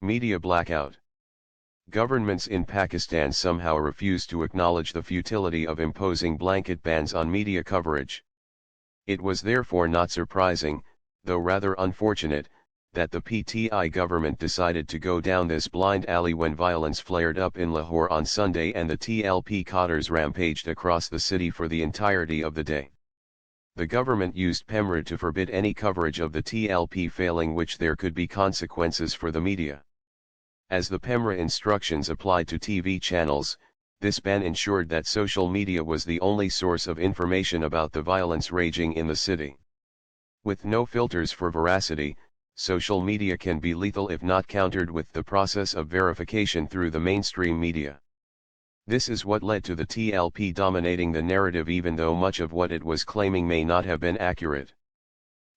Media blackout. Governments in Pakistan somehow refuse to acknowledge the futility of imposing blanket bans on media coverage. It was therefore not surprising, though rather unfortunate, that the PTI government decided to go down this blind alley when violence flared up in Lahore on Sunday and the TLP Qattars rampaged across the city for the entirety of the day. The government used PEMRA to forbid any coverage of the TLP, failing which there could be consequences for the media. As the PEMRA instructions applied to TV channels, this ban ensured that social media was the only source of information about the violence raging in the city. With no filters for veracity, social media can be lethal if not countered with the process of verification through the mainstream media. This is what led to the TLP dominating the narrative, even though much of what it was claiming may not have been accurate.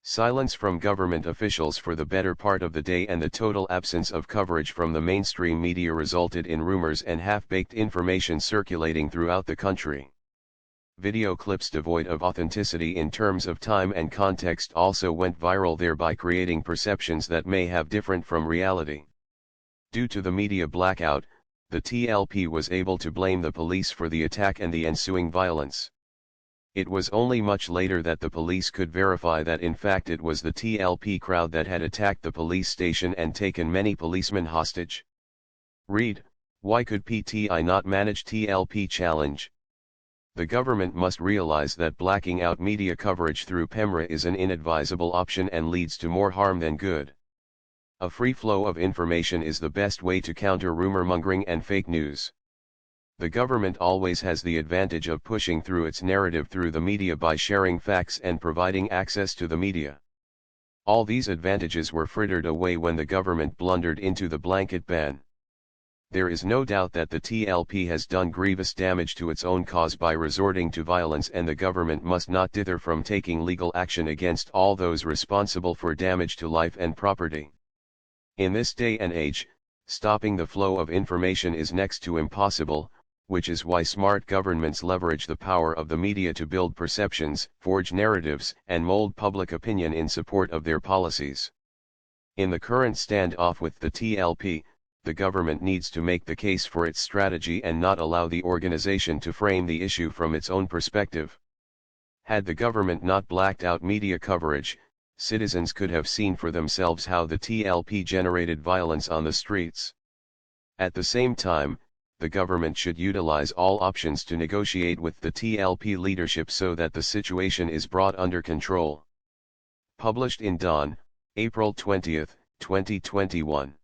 Silence from government officials for the better part of the day and the total absence of coverage from the mainstream media resulted in rumors and half-baked information circulating throughout the country. Video clips devoid of authenticity in terms of time and context also went viral, thereby creating perceptions that may have different from reality. Due to the media blackout, the TLP was able to blame the police for the attack and the ensuing violence. It was only much later that the police could verify that in fact it was the TLP crowd that had attacked the police station and taken many policemen hostage. Read, why could PTI not manage TLP challenge? The government must realize that blacking out media coverage through PEMRA is an inadvisable option and leads to more harm than good. A free flow of information is the best way to counter rumor mongering and fake news. The government always has the advantage of pushing through its narrative through the media by sharing facts and providing access to the media. All these advantages were frittered away when the government blundered into the blanket ban. There is no doubt that the TLP has done grievous damage to its own cause by resorting to violence, and the government must not dither from taking legal action against all those responsible for damage to life and property. In this day and age, stopping the flow of information is next to impossible, which is why smart governments leverage the power of the media to build perceptions, forge narratives, and mold public opinion in support of their policies. In the current standoff with the TLP, the government needs to make the case for its strategy and not allow the organization to frame the issue from its own perspective. Had the government not blacked out media coverage, citizens could have seen for themselves how the TLP generated violence on the streets. At the same time, the government should utilize all options to negotiate with the TLP leadership so that the situation is brought under control. Published in Dawn, April 20, 2021.